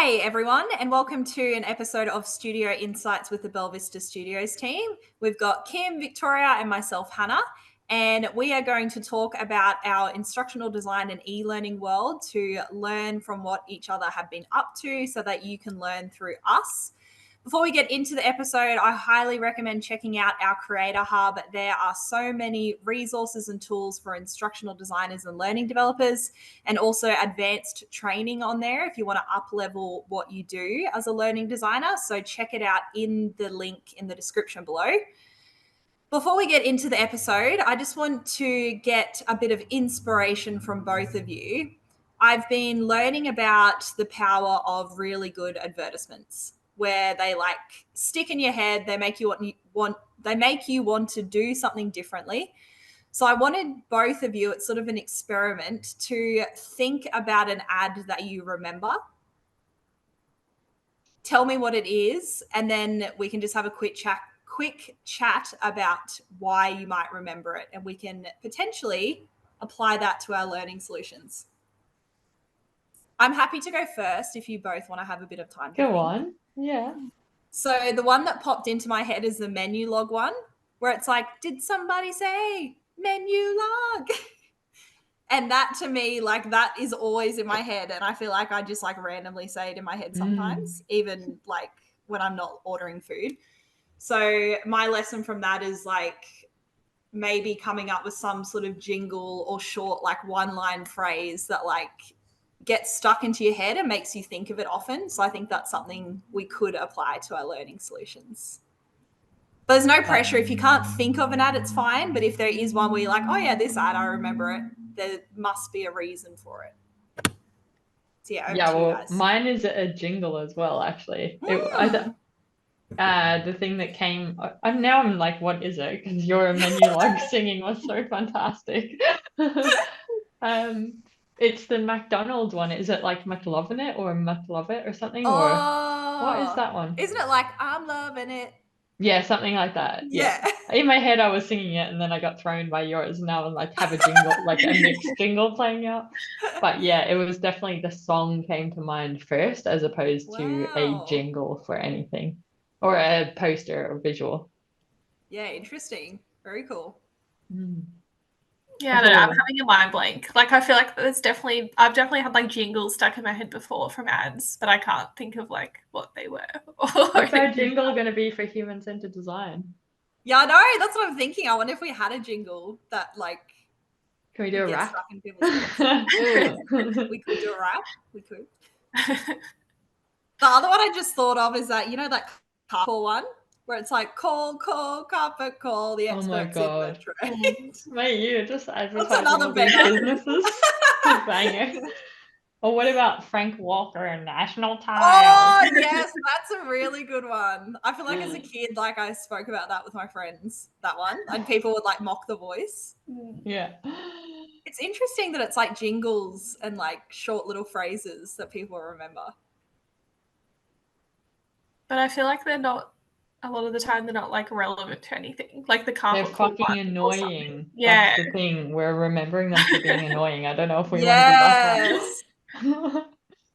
Hey everyone, and welcome to an episode of Studio Insights with the Belvista Studios team. We've got Kim, Victoria, and myself, Hannah, and we are going to talk about our instructional design and e-learning world to learn from what each other have been up to so that you can learn through us. Before we get into the episode, I highly recommend checking out our Creator Hub. There are so many resources and tools for instructional designers and learning developers, and also advanced training on there if you want to up-level what you do as a learning designer. So check it out in the link in the description below. Before we get into the episode, I just want to get a bit of inspiration from both of you. I've been learning about the power of really good advertisements, where they like stick in your head, they make you want to do something differently. So I wanted both of you, it's sort of an experiment, to think about an ad that you remember. Tell me what it is, and then we can just have a quick chat about why you might remember it, and we can potentially apply that to our learning solutions. I'm happy to go first if you both want to have a bit of time to Go think. on. Yeah. So the one that popped into my head is the menu log one, where it's like, did somebody say menu log? And that to me, like, that is always in my head. And I feel like I just like randomly say it in my head sometimes, even like when I'm not ordering food. So my lesson from that is like maybe coming up with some sort of jingle or short, like one line phrase that like gets stuck into your head and makes you think of it often. So I think that's something we could apply to our learning solutions. But there's no pressure. If you can't think of an ad, it's fine. But if there is one where you're like, oh yeah, this ad, I remember it, there must be a reason for it. So yeah, over to you guys. Mine is a jingle as well, actually. The thing that came, I'm like, what is it? Because your menu log singing was so fantastic. It's the McDonald's one. Is it like McLovin' It or McLove It or something? Or what is that one? Isn't it like I'm loving it? Yeah, something like that. Yeah. In my head, I was singing it, and then I got thrown by yours. And now I like have a jingle, like a mixed jingle playing out. But yeah, it was definitely the song came to mind first, as opposed to a jingle for anything, or a poster or visual. Yeah, interesting. Very cool. Yeah, I don't know. I'm having a mind blank. Like, I feel like I've definitely had like jingles stuck in my head before from ads, but I can't think of like what they were. What's our jingle going to be for human-centered design? Yeah, I know. That's what I'm thinking. I wonder if we had a jingle that like. Can we do a rap? We could do a rap. We could. The other one I just thought of is that, you know, that carpool one where it's like call, carpet call, the experts in the trade. Mate, you just advertising all these businesses. Banger. Or what about Frank Walker and National Tiles? Oh, yes, that's a really good one. I feel like as a kid, like I spoke about that with my friends, that one, and people would like mock the voice. Yeah. It's interesting that it's like jingles and like short little phrases that people remember. But I feel like they're not, a lot of the time, they're not like relevant to anything. Like the carpet. They're fucking annoying. Yeah. That's the thing. We're remembering them for being annoying. I don't know if we want to do that.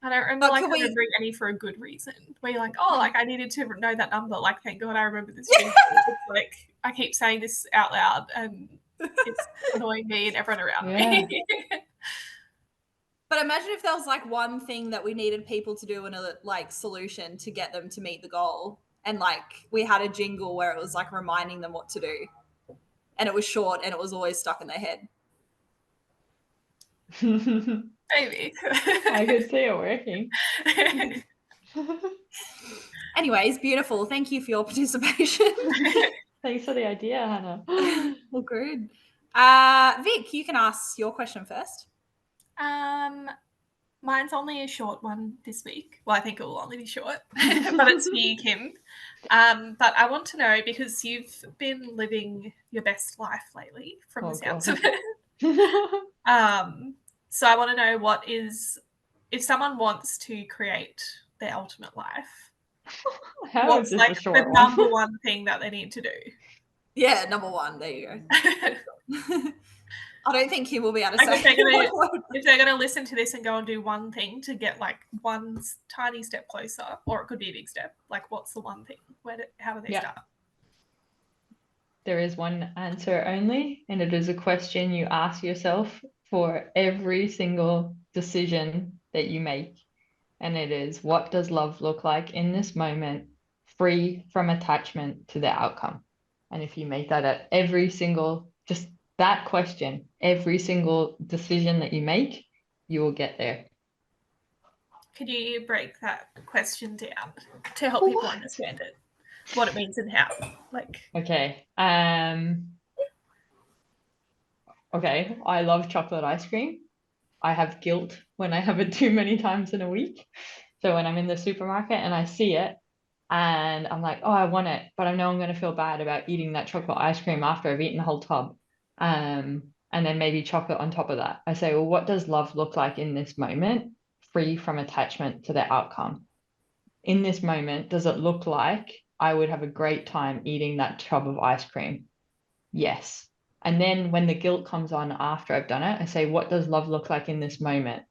I don't remember remembering any for a good reason. Where you're like, oh, like I needed to know that number. Like, thank God I remember this jingle. It's like I keep saying this out loud and it's annoying me and everyone around me. But imagine if there was like one thing that we needed people to do in a like solution to get them to meet the goal. And like we had a jingle where it was like reminding them what to do. And it was short and it was always stuck in their head. Maybe. I could see it working. Anyways, beautiful. Thank you for your participation. Thanks for the idea, Hannah. Well, good. Vic, you can ask your question first. Mine's only a short one this week. Well, I think it will only be short, but it's for you, Kim. But I want to know, because you've been living your best life lately from the sounds of it. So I want to know if someone wants to create their ultimate life, what's like the number one thing that they need to do? Yeah, number one. There you go. I don't think he will be able to Like say if they're gonna listen to this and go and do one thing to get like one tiny step closer, or it could be a big step. Like, what's the one thing? How do they start? There is one answer only, and it is a question you ask yourself for every single decision that you make. And it is, what does love look like in this moment, free from attachment to the outcome? And if you make that at every single, just that question, every single decision that you make, you will get there. Could you break that question down to help people understand it, what it means and how? Like, okay. Okay, I love chocolate ice cream. I have guilt when I have it too many times in a week. So when I'm in the supermarket and I see it and I'm like, oh, I want it, but I know I'm going to feel bad about eating that chocolate ice cream after I've eaten the whole tub. And then maybe chocolate on top of that. I say, well, what does love look like in this moment, free from attachment to the outcome? In this moment, does it look like I would have a great time eating that tub of ice cream? Yes. And then when the guilt comes on after I've done it, I say, what does love look like in this moment?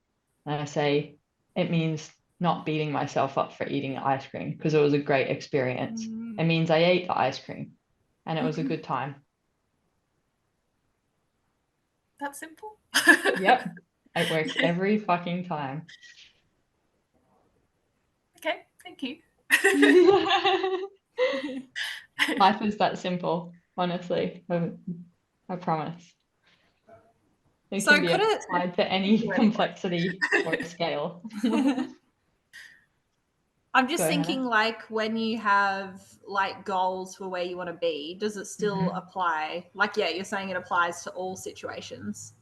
And I say, it means not beating myself up for eating ice cream because it was a great experience. It means I ate the ice cream and it was a good time. That's simple. Yep. It works every fucking time. Okay, thank you. Life is that simple, honestly. I promise. It can be applied to any complexity or scale. I'm just thinking, like, when you have like goals for where you want to be, does it still apply? Like, yeah, you're saying it applies to all situations.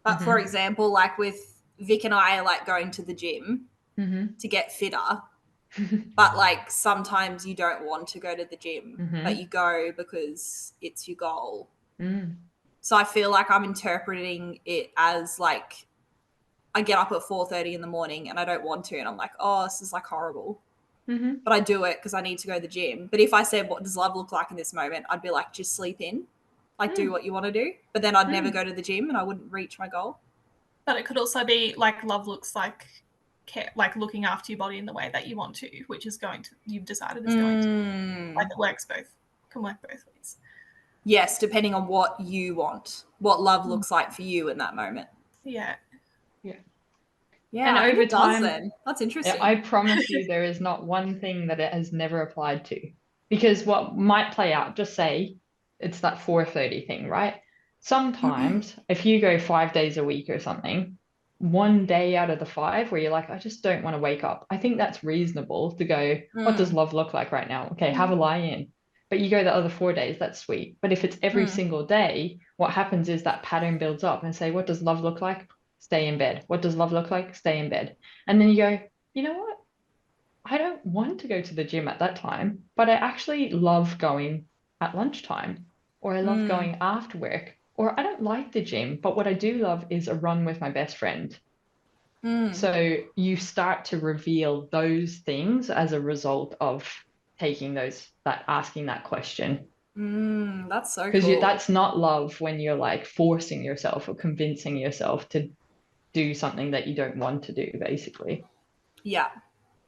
But for example, like with Vic and I, like going to the gym to get fitter. But like sometimes you don't want to go to the gym, but you go because it's your goal. So I feel like I'm interpreting it as like I get up at 4:30 in the morning and I don't want to, and I'm like, oh, this is like horrible. But I do it because I need to go to the gym. But if I said, what does love look like in this moment? I'd be like, just sleep in, like do what you want to do. But then I'd never go to the gym and I wouldn't reach my goal. But it could also be like love looks like like looking after your body in the way that you want to, which is you've decided is going to. Like it works can work both ways. Yes, depending on what you want, what love looks like for you in that moment. Yeah. Yeah, and over time, that's interesting. I promise you there is not one thing that it has never applied to. Because what might play out, just say it's that 4:30 thing, right? Sometimes if you go 5 days a week or something, one day out of the 5 where you're like, I just don't want to wake up. I think that's reasonable to go, what does love look like right now? Okay, have a lie in. But you go the other 4 days, that's sweet. But if it's every single day, what happens is that pattern builds up and say, what does love look like? Stay in bed. What does love look like? Stay in bed. And then you go, you know what? I don't want to go to the gym at that time, but I actually love going at lunchtime, or I love going after work, or I don't like the gym, but what I do love is a run with my best friend. So you start to reveal those things as a result of asking that question. That's so cool. Because that's not love when you're like forcing yourself or convincing yourself to do something that you don't want to do, basically. Yeah.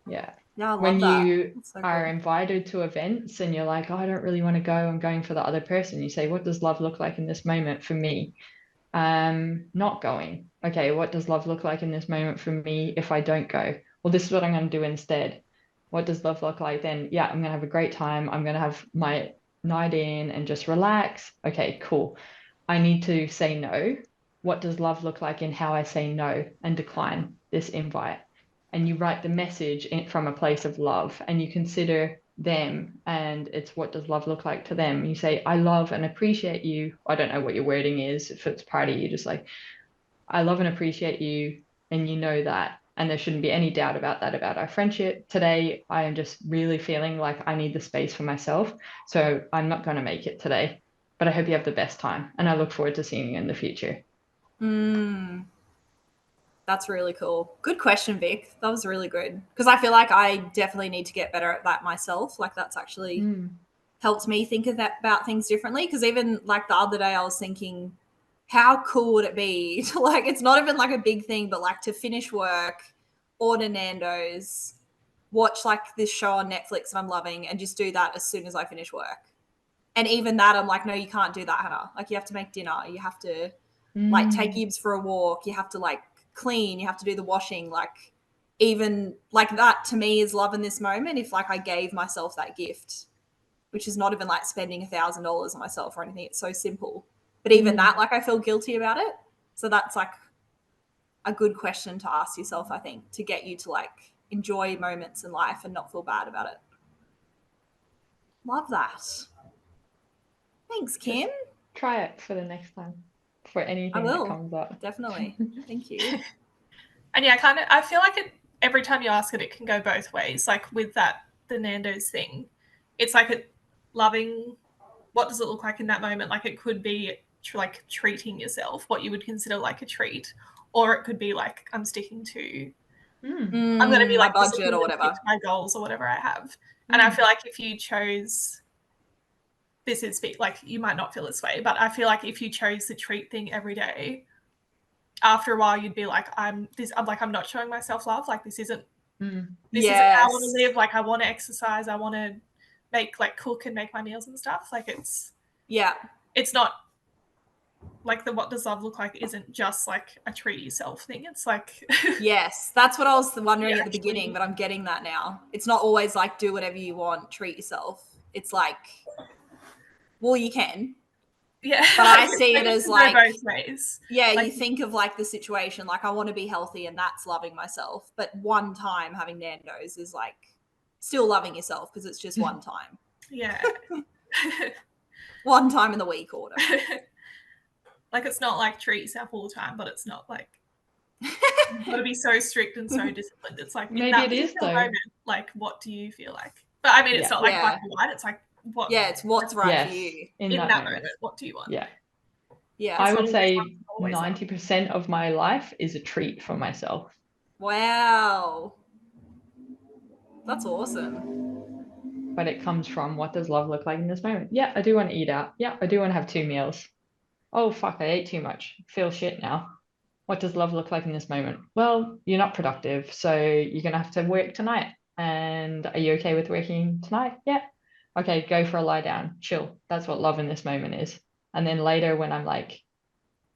Yeah. Yeah, I love when that. You are invited to events and you're like, oh, I don't really want to go, I'm going for the other person. You say, what does love look like in this moment for me? Not going. Okay, what does love look like in this moment for me if I don't go? Well, this is what I'm going to do instead. What does love look like then? Yeah, I'm going to have a great time. I'm going to have my night in and just relax. Okay, cool. I need to say no. What does love look like in how I say no and decline this invite? And you write the message from a place of love and you consider them, and it's what does love look like to them. You say, I love and appreciate you. I don't know what your wording is. If it's party, you just like, I love and appreciate you, and you know that, and there shouldn't be any doubt about that, about our friendship. Today I am just really feeling like I need the space for myself, so I'm not going to make it today, but I hope you have the best time and I look forward to seeing you in the future. That's really cool. Good question, Vic. That was really good. Because I feel like I definitely need to get better at that myself. Like that's actually helped me think about things differently. Because even like the other day I was thinking, how cool would it be to like, it's not even like a big thing, but like to finish work, order Nando's, watch like this show on Netflix that I'm loving, and just do that as soon as I finish work. And even that, I'm like, no, you can't do that, Hannah. Like, you have to make dinner. You have to like take Gibbs for a walk. You have to like clean. You have to do the washing. Like, even like that to me is love in this moment. If like I gave myself that gift, which is not even like spending $1,000 on myself or anything. It's so simple. But even that, like, I feel guilty about it. So that's like a good question to ask yourself, I think, to get you to like enjoy moments in life and not feel bad about it. Love that. Thanks, Kim. Just try it for the next time, for anything that comes up. Definitely. Thank you. And yeah, I feel like every time you ask it, it can go both ways. Like with the Nando's thing, it's like loving, what does it look like in that moment? Like it could be like treating yourself, what you would consider like a treat, or it could be like I'm sticking to, I'm going to be like my budget or whatever, my goals or whatever I have. And I feel like if you chose, this is like, you might not feel this way, but I feel like if you chose the treat thing every day, after a while you'd be like, I'm not showing myself love. Like this isn't isn't how I want to live. Like I want to exercise. I want to cook and make my meals and stuff. Like it's not like the what does love look like isn't just like a treat yourself thing. It's like yes, that's what I was wondering at the beginning, but I'm getting that now. It's not always like do whatever you want, treat yourself. It's like, well, you can. Yeah. But I see it as like both ways. Yeah, like, you think of like the situation, like I want to be healthy and that's loving myself. But one time having Nando's is like still loving yourself because it's just one time. Yeah. One time in the week or whatever. Like it's not like treat yourself all the time, but it's not like you've got to be so strict and so disciplined. It's like maybe it is though. Moment, like what do you feel like? But I mean, it's not like black and white. It's like what? Yeah, it's what's right for you in that moment. What do you want? Yeah. Yeah. I would say 90% of my life is a treat for myself. Wow. That's awesome. But it comes from, what does love look like in this moment? Yeah, I do want to eat out. Yeah, I do want to have 2 meals. Oh, fuck, I ate too much. Feel shit now. What does love look like in this moment? Well, you're not productive, so you're going to have to work tonight. And are you okay with working tonight? Yeah. Okay, go for a lie down. Chill. That's what love in this moment is. And then later when I'm like,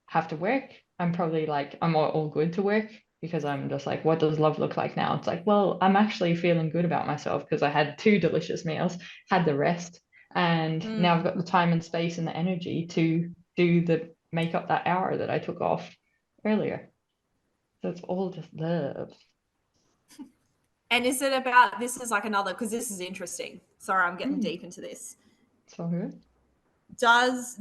have to work, I'm probably like, I'm all good to work because I'm just like, what does love look like now? It's like, well, I'm actually feeling good about myself because I had 2 delicious meals, had the rest, and now I've got the time and space and the energy to make up that hour that I took off earlier. So it's all just love. And is it about, this is like another, because this is interesting. Sorry, I'm getting deep into this. So good.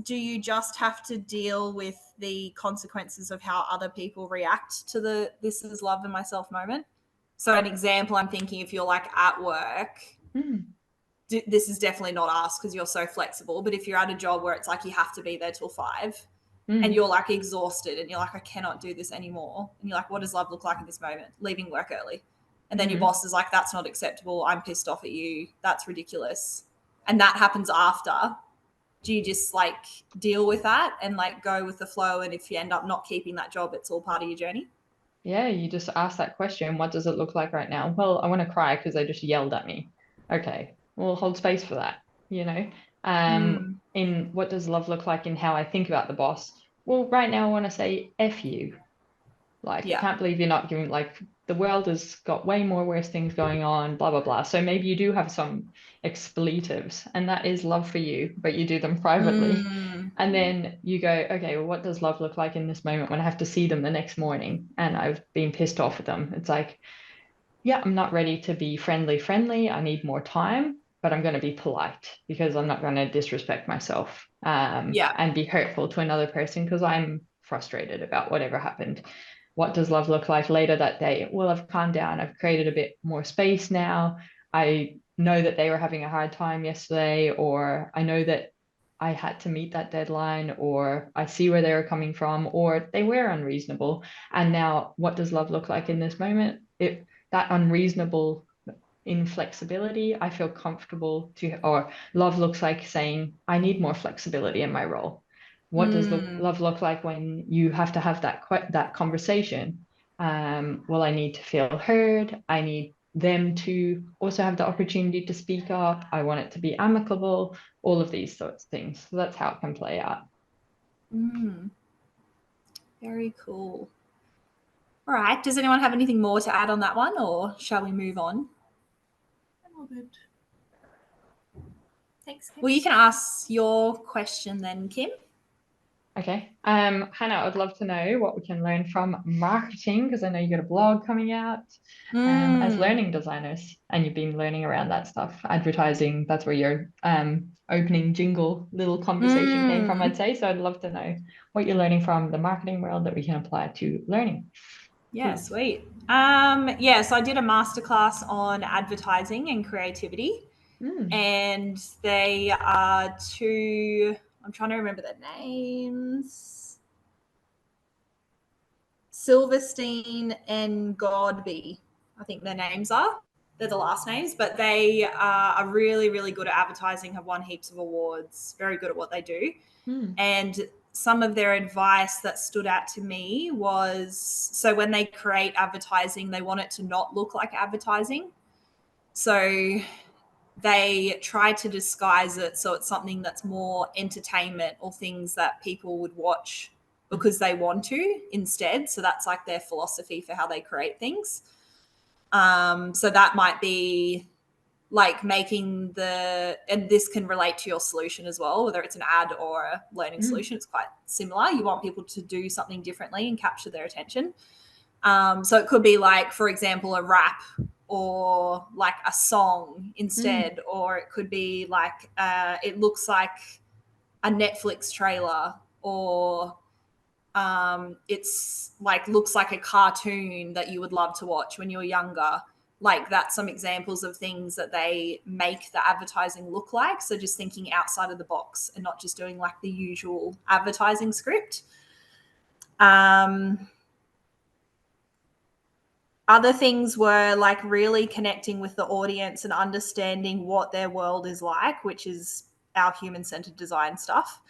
Do you just have to deal with the consequences of how other people react to the this is love in myself moment? So an example, I'm thinking if you're like at work, this is definitely not us because you're so flexible, but if you're at a job where it's like you have to be there till 5 and you're like exhausted and you're like, I cannot do this anymore. And you're like, what does love look like in this moment? Leaving work early. And then your boss is like, that's not acceptable. I'm pissed off at you. That's ridiculous. And that happens after. Do you just like deal with that and like go with the flow? And if you end up not keeping that job, it's all part of your journey? Yeah, you just ask that question. What does it look like right now? Well, I want to cry because they just yelled at me. Okay, we'll hold space for that, you know? In what does love look like in how I think about the boss? Well, right now I want to say F you. Like, I can't believe you're not giving, like, the world has got way more worse things going on, blah, blah, blah. So maybe you do have some expletives and that is love for you, but you do them privately. And then you go, okay, well, what does love look like in this moment when I have to see them the next morning and I've been pissed off at them? It's like, yeah, I'm not ready to be friendly. I need more time, but I'm going to be polite because I'm not going to disrespect myself and be hurtful to another person because I'm frustrated about whatever happened. What does love look like later that day? Well, I've calmed down. I've created a bit more space now. I know that they were having a hard time yesterday, or I know that I had to meet that deadline, or I see where they were coming from, or they were unreasonable. And now what does love look like in this moment? That unreasonable inflexibility, I feel comfortable to, or love looks like saying, I need more flexibility in my role. what does love look like when you have to have that conversation? Well, I need to feel heard. I need them to also have the opportunity to speak up. I want it to be amicable, all of these sorts of things. So that's how it can play out. Very cool. All right. Does anyone have anything more to add on that one, or shall we move on? I'm all good. Thanks, Kim. Well, you can ask your question then, Kim. Okay. Hannah, I'd love to know what we can learn from marketing, because I know you got a blog coming out as learning designers, and you've been learning around that stuff. Advertising, that's where your opening jingle little conversation came from, I'd say. So I'd love to know what you're learning from the marketing world that we can apply to learning. Yeah, Please. sweet. So I did a masterclass on advertising and creativity. And they are two, I'm trying to remember their names. Silverstein and Godby, I think their names are. They're the last names, but they are really, really good at advertising, have won heaps of awards, very good at what they do. And some of their advice that stood out to me was, so when they create advertising, they want it to not look like advertising. So they try to disguise it so it's something that's more entertainment or things that people would watch because they want to instead. So that's like their philosophy for how they create things. So that might be like making and this can relate to your solution as well, whether it's an ad or a learning solution, it's quite similar. You want people to do something differently and capture their attention. So it could be like, for example, a rap or like a song instead, or it could be like it looks like a Netflix trailer, or it's like looks like a cartoon that you would love to watch when you're younger. Like that's some examples of things that they make the advertising look like. So just thinking outside of the box and not just doing like the usual advertising script. Other things were like really connecting with the audience and understanding what their world is like, which is our human-centered design stuff.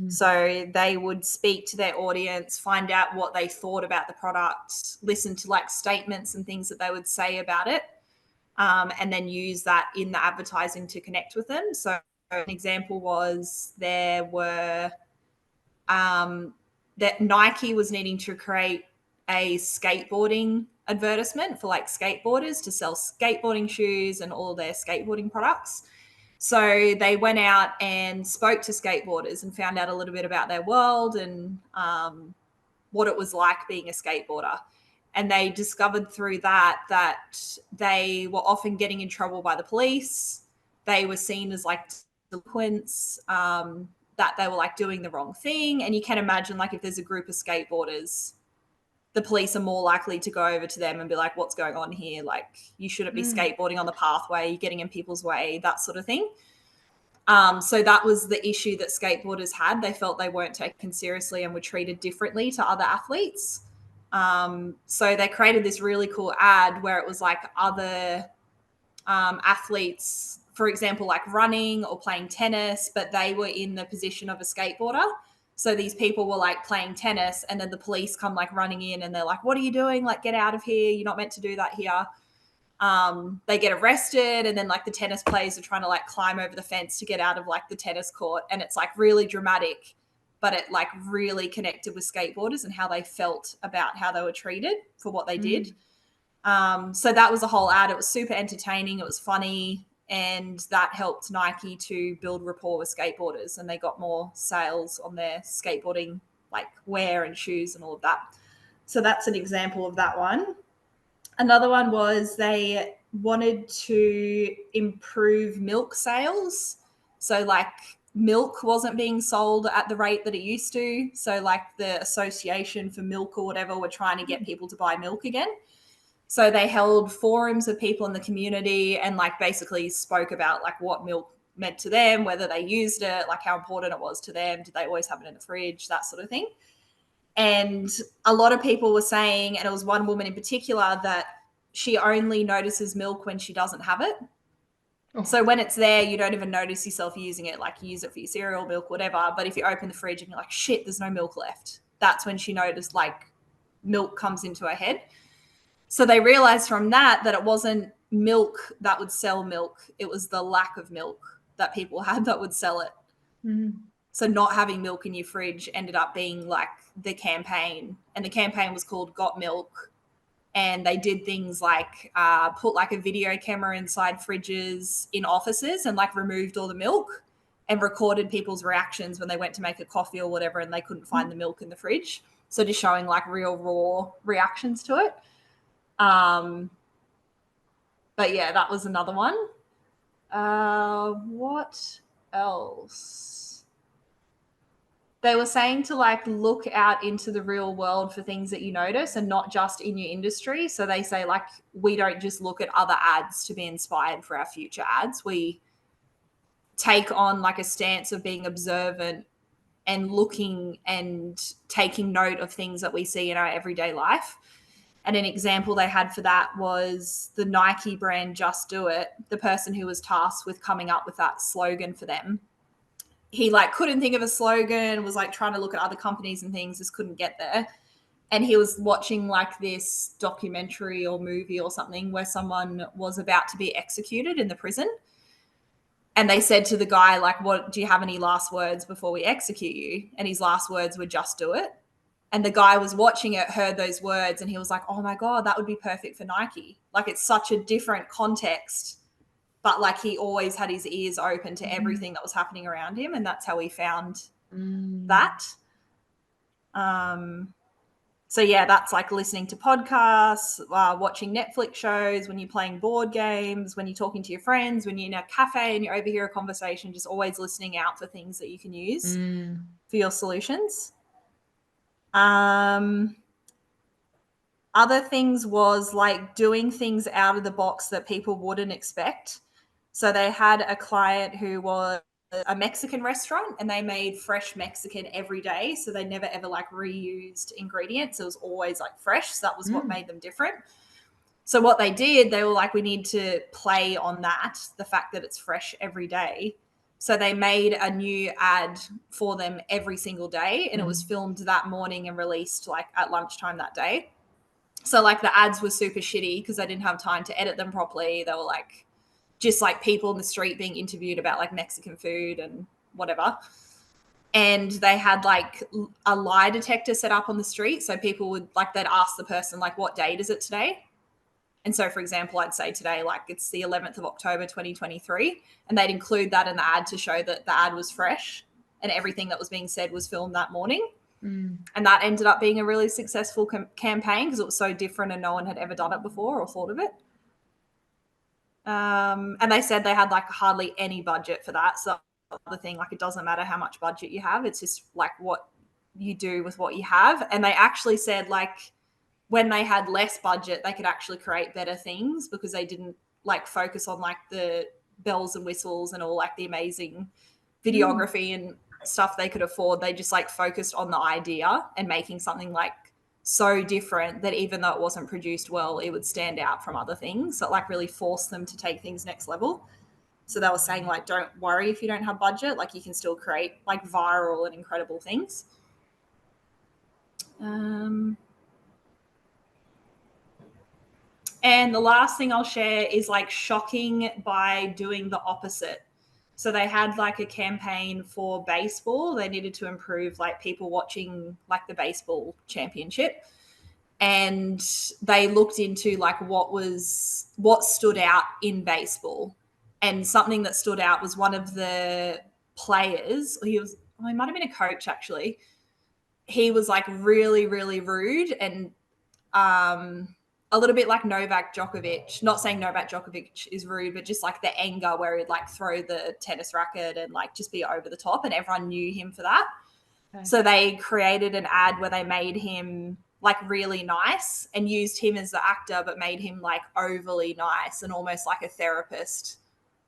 So they would speak to their audience, find out what they thought about the product, listen to like statements and things that they would say about it, and then use that in the advertising to connect with them. So an example was that Nike was needing to create a skateboarding advertisement for like skateboarders to sell skateboarding shoes and all their skateboarding products. So they went out and spoke to skateboarders and found out a little bit about their world and what it was like being a skateboarder. And they discovered through that they were often getting in trouble by the police. They were seen as like delinquents, that they were like doing the wrong thing. And you can imagine like if there's a group of skateboarders, the police are more likely to go over to them and be like, what's going on here? Like you shouldn't be skateboarding on the pathway, you're getting in people's way, that sort of thing. So that was the issue that skateboarders had. They felt they weren't taken seriously and were treated differently to other athletes. So they created this really cool ad where it was like other athletes, for example, like running or playing tennis, but they were in the position of a skateboarder. So these people were like playing tennis, and then the police come like running in and they're like, what are you doing? Like, get out of here. You're not meant to do that here. They get arrested, and then like the tennis players are trying to like climb over the fence to get out of like the tennis court. And it's like really dramatic, but it like really connected with skateboarders and how they felt about how they were treated for what they did. So that was a whole ad. It was super entertaining. It was funny. And that helped Nike to build rapport with skateboarders, and they got more sales on their skateboarding like wear and shoes and all of that. So that's an example of that one. Another one was they wanted to improve milk sales. So like milk wasn't being sold at the rate that it used to. So like the Association for Milk or whatever were trying to get people to buy milk again. So they held forums of people in the community and like basically spoke about like what milk meant to them, whether they used it, like how important it was to them, did they always have it in the fridge, that sort of thing. And a lot of people were saying, and it was one woman in particular, that she only notices milk when she doesn't have it. So when it's there, you don't even notice yourself using it. Like you use it for your cereal, milk, whatever. But if you open the fridge and you're like, shit, there's no milk left. That's when she noticed like milk comes into her head. So they realized from that it wasn't milk that would sell milk. It was the lack of milk that people had that would sell it. Mm. So not having milk in your fridge ended up being like the campaign. And the campaign was called Got Milk. And they did things like put like a video camera inside fridges in offices and like removed all the milk and recorded people's reactions when they went to make a coffee or whatever and they couldn't find the milk in the fridge. So just showing like real raw reactions to it. But yeah, that was another one. What else? They were saying to like look out into the real world for things that you notice and not just in your industry. So they say like we don't just look at other ads to be inspired for our future ads. We take on like a stance of being observant and looking and taking note of things that we see in our everyday life. And an example they had for that was the Nike brand Just Do It. The person who was tasked with coming up with that slogan for them, he like couldn't think of a slogan, was like trying to look at other companies and things, just couldn't get there. And he was watching like this documentary or movie or something where someone was about to be executed in the prison. And they said to the guy, like, what do you have any last words before we execute you? And his last words were just do it. And the guy was watching it, heard those words, and he was like, oh my God, that would be perfect for Nike. Like it's such a different context, but like he always had his ears open to everything that was happening around him. And that's how he found that. So yeah, that's like listening to podcasts, watching Netflix shows, when you're playing board games, when you're talking to your friends, when you're in a cafe and you overhear a conversation, just always listening out for things that you can use for your solutions. Other things was like doing things out of the box that people wouldn't expect. So they had a client who was a Mexican restaurant and they made fresh Mexican every day. So they never ever like reused ingredients. It was always like fresh. So that was what made them different. So what they did, they were like, we need to play on that, the fact that it's fresh every day. So they made a new ad for them every single day and it was filmed that morning and released like at lunchtime that day. So like the ads were super shitty because they didn't have time to edit them properly. They were like just like people in the street being interviewed about like Mexican food and whatever. And they had like a lie detector set up on the street. So people would like, they'd ask the person like, what date is it today? And so, for example, I'd say today, like it's the 11th of October, 2023. And they'd include that in the ad to show that the ad was fresh and everything that was being said was filmed that morning. And that ended up being a really successful campaign because it was so different and no one had ever done it before or thought of it. And they said they had like hardly any budget for that. So the thing, like it doesn't matter how much budget you have. It's just like what you do with what you have. And they actually said like when they had less budget, they could actually create better things because they didn't like focus on like the bells and whistles and all like the amazing videography and stuff they could afford. They just like focused on the idea and making something like so different that even though it wasn't produced well, it would stand out from other things. So it like really forced them to take things next level. So they were saying like, don't worry if you don't have budget, like you can still create like viral and incredible things. And the last thing I'll share is like shocking by doing the opposite. So they had like a campaign for baseball. They needed to improve like people watching like the baseball championship. And they looked into like what stood out in baseball. And something that stood out was one of the players, he might have been a coach actually. He was like really, really rude and a little bit like Novak Djokovic. Not saying Novak Djokovic is rude, but just like the anger where he'd like throw the tennis racket and like just be over the top, and everyone knew him for that. Okay. So they created an ad where they made him like really nice and used him as the actor, but made him like overly nice and almost like a therapist,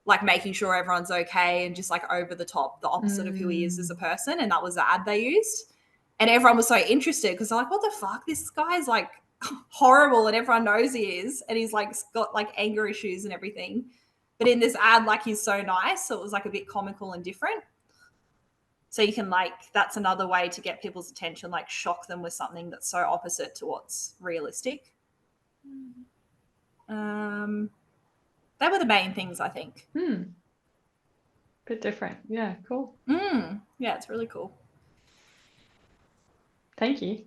like making sure everyone's okay and just like over the top, the opposite of who he is as a person. And that was the ad they used. And everyone was so interested because they're like, what the fuck? This guy's like horrible and everyone knows he is. And he's like got like anger issues and everything. But in this ad, like, he's so nice, so it was like a bit comical and different. So you can, like, that's another way to get people's attention, like shock them with something that's so opposite to what's realistic. They were the main things, I think. Bit different. Yeah, cool. Yeah, it's really cool. Thank you.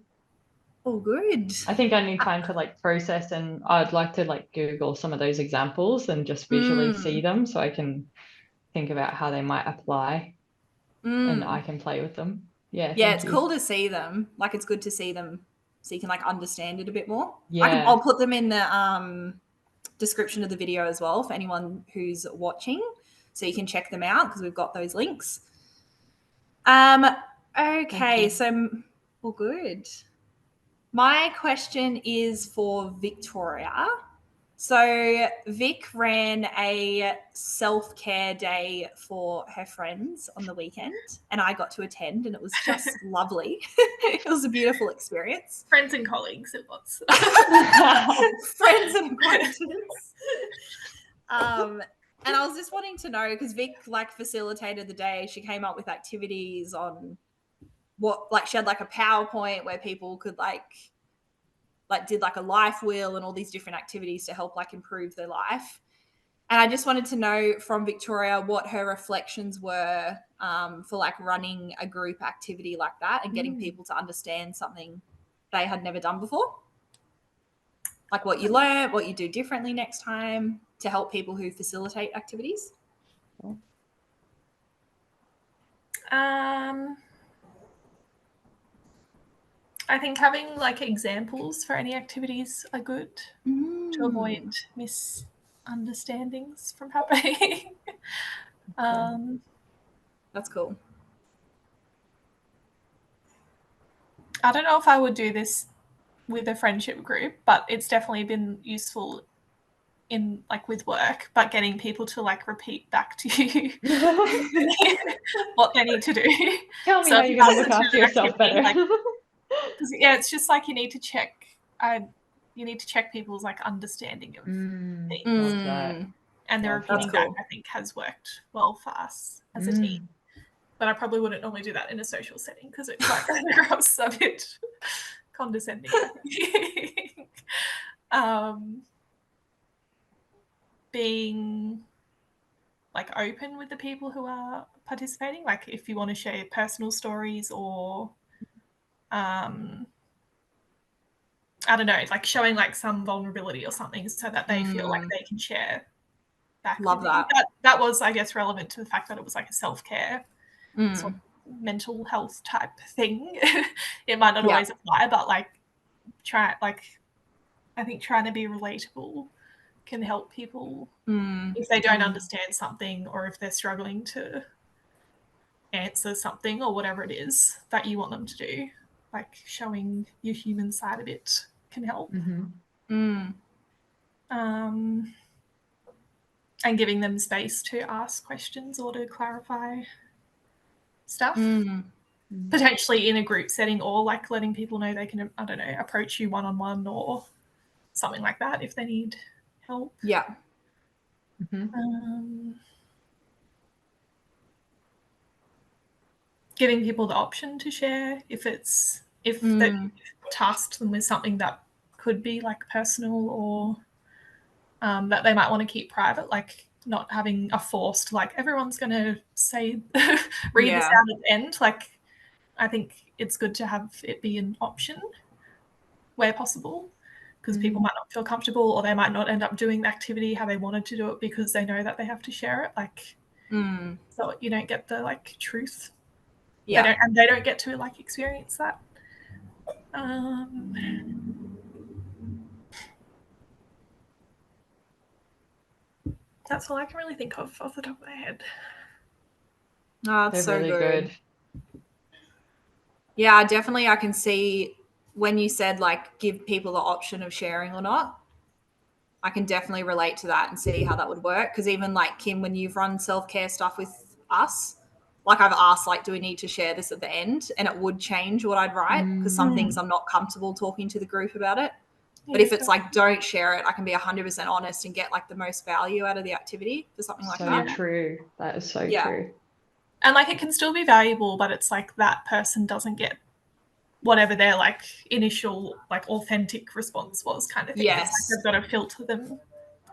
Oh, good. I think I need time to like process, and I'd like to like Google some of those examples and just visually see them so I can think about how they might apply and I can play with them. Yeah, it's cool to see them. Like, it's good to see them so you can like understand it a bit more. Yeah. I'll put them in the description of the video as well for anyone who's watching, so you can check them out because we've got those links. Okay, so all good. My question is for Victoria. So Vic ran a self-care day for her friends on the weekend, and I got to attend, and it was just lovely. It was a beautiful experience. Friends and colleagues, it was. Friends and acquaintances. And I was just wanting to know, because Vic like facilitated the day. She came up with activities on what, like, she had like a PowerPoint where people could like did like a life wheel and all these different activities to help like improve their life. And I just wanted to know from Victoria what her reflections were for like running a group activity like that and getting people to understand something they had never done before. Like what you learned, what you do differently next time to help people who facilitate activities. I think having like examples for any activities are good to avoid misunderstandings from happening. That's cool. I don't know if I would do this with a friendship group, but it's definitely been useful in like with work, but getting people to like repeat back to you what they need to do. Tell me how you're going to look after yourself better. Like, yeah, it's just like you need to check people's like understanding of things. And their repeating back, I think, has worked well for us as a team. But I probably wouldn't normally do that in a social setting because it might come across a bit condescending. Being like open with the people who are participating, like if you want to share personal stories or I don't know, like showing like some vulnerability or something so that they feel like they can share back. Love that. That was, I guess, relevant to the fact that it was like a self-care sort of mental health type thing. It might not always apply, but like I think trying to be relatable can help people if they don't understand something or if they're struggling to answer something or whatever it is that you want them to do. Like showing your human side a bit can help. And giving them space to ask questions or to clarify stuff. Potentially in a group setting, or like letting people know they can, I don't know, approach you one-on-one or something like that if they need help. Yeah. Giving people the option to share if they tasked them with something that could be like personal or that they might want to keep private, like not having a forced like everyone's going to say read this out at the end. Like I think it's good to have it be an option where possible, because people might not feel comfortable or they might not end up doing the activity how they wanted to do it because they know that they have to share it. Like so you don't get the like truth. They don't get to like experience that. That's all I can really think of off the top of my head. Oh, that's so really good. Yeah, definitely. I can see when you said like give people the option of sharing or not. I can definitely relate to that and see how that would work. Because even like Kim, when you've run self-care stuff with us, like I've asked, like, do we need to share this at the end? And it would change what I'd write because some things I'm not comfortable talking to the group about it. But if it's like, don't share it, I can be 100% honest and get like the most value out of the activity for something like that. So true. That is so true. And like it can still be valuable, but it's like that person doesn't get whatever their like initial like authentic response was, kind of thing. Yes. It's like they've got to filter them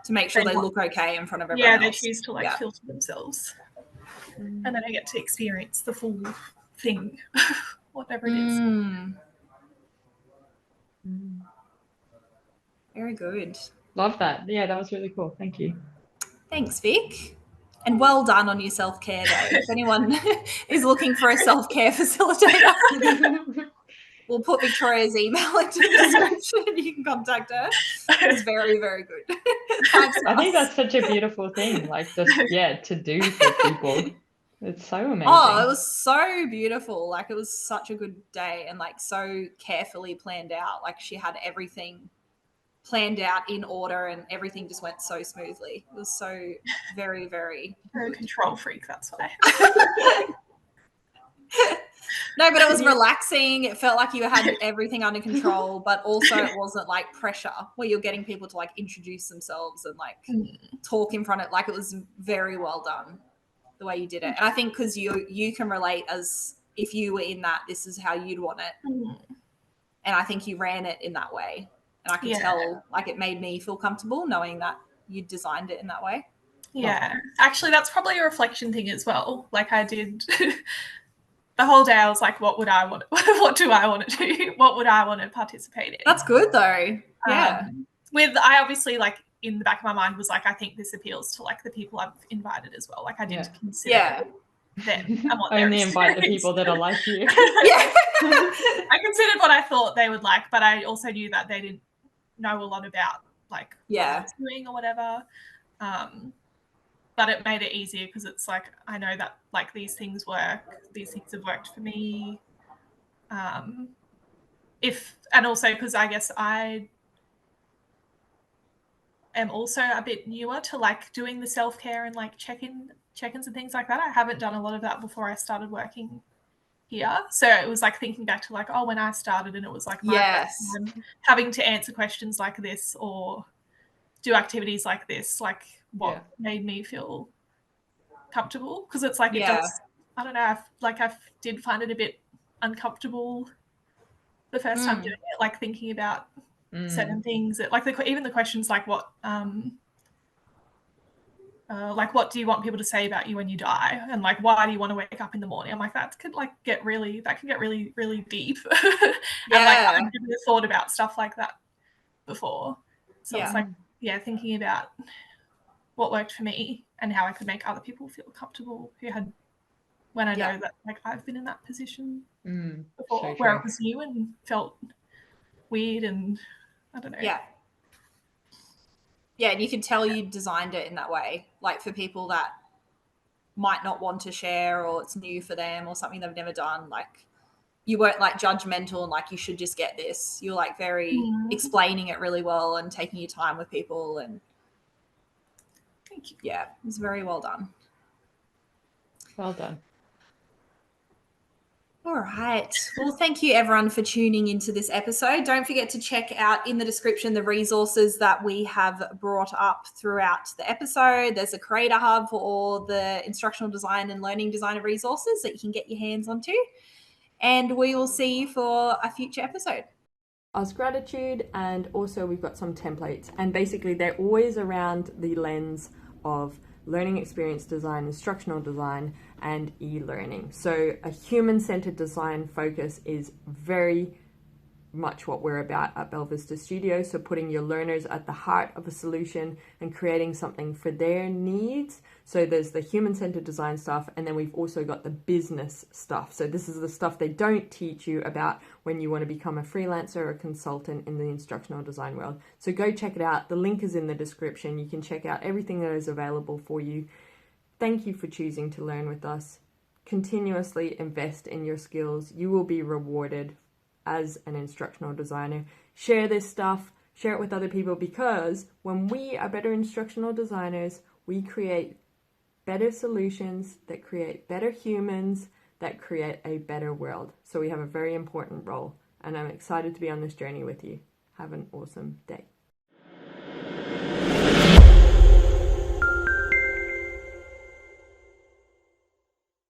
to make sure they look okay in front of everyone else. They choose to like filter themselves. And then I get to experience the full thing, whatever it is. Very good. Love that. Yeah, that was really cool. Thank you. Thanks, Vic. And well done on your self-care day. If anyone is looking for a self-care facilitator, we'll put Victoria's email into the description. You can contact her. It's very, very good. I think that's such a beautiful thing, like just, to do for people. It's so amazing. Oh, it was so beautiful. Like it was such a good day and like so carefully planned out. Like she had everything planned out in order and everything just went so smoothly. It was so very, very a control freak, that's why. No, but it was relaxing. It felt like you had everything under control, but also it wasn't like pressure where you're getting people to like introduce themselves and like talk in front of, like it was very well done the way you did it. And I think because you can relate as if you were in that, this is how you'd want it. And I think you ran it in that way. And I could tell, like, it made me feel comfortable knowing that you designed it in that way. Yeah. Actually, that's probably a reflection thing as well. Like I did the whole day, I was like, what would I want? What do I want to do? What would I want to participate in? That's good though. Yeah. I obviously like in the back of my mind was like, I think this appeals to like the people I've invited as well. Like I did consider them and what only invite the people that are like you. I considered what I thought they would like, but I also knew that they didn't know a lot about like what I was doing or whatever. But it made it easier because it's like I know that like these things work. These things have worked for me. And also because I guess I am also a bit newer to like doing the self-care and like check-ins and things like that. I haven't done a lot of that before I started working here. So it was like thinking back to like, when I started and it was like my first time having to answer questions like this or do activities like this, like what made me feel comfortable. Because it's like it does, I don't know, I did find it a bit uncomfortable the first time doing it, like thinking about certain things, like even the questions like what do you want people to say about you when you die, and like why do you want to wake up in the morning? I'm like, that can get really really deep. And like I've never thought about stuff like that before, so it's like thinking about what worked for me and how I could make other people feel comfortable when I know that like I've been in that position before, where it was new and felt weird and I don't know. Yeah, and you can tell you designed it in that way, like for people that might not want to share or it's new for them or something they've never done. Like you weren't like judgmental and like you should just get this. You're like very explaining it really well and taking your time with people. And thank you. Yeah, it was very well done. Well done. All right. Well, thank you everyone for tuning into this episode. Don't forget to check out in the description the resources that we have brought up throughout the episode. There's a creator hub for all the instructional design and learning designer resources that you can get your hands onto. And we will see you for a future episode. As gratitude, and also we've got some templates, and basically they're always around the lens of learning experience design, instructional design, and e-learning. So a human-centered design focus is very much what we're about at Belvista Studios. So putting your learners at the heart of a solution and creating something for their needs. So there's the human-centered design stuff, and then we've also got the business stuff. So this is the stuff they don't teach you about when you want to become a freelancer or a consultant in the instructional design world. So go check it out. The link is in the description. You can check out everything that is available for you. Thank you for choosing to learn with us. Continuously invest in your skills. You will be rewarded as an instructional designer. Share this stuff, share it with other people, because when we are better instructional designers, we create better solutions that create better humans, that create a better world. So we have a very important role, and I'm excited to be on this journey with you. Have an awesome day.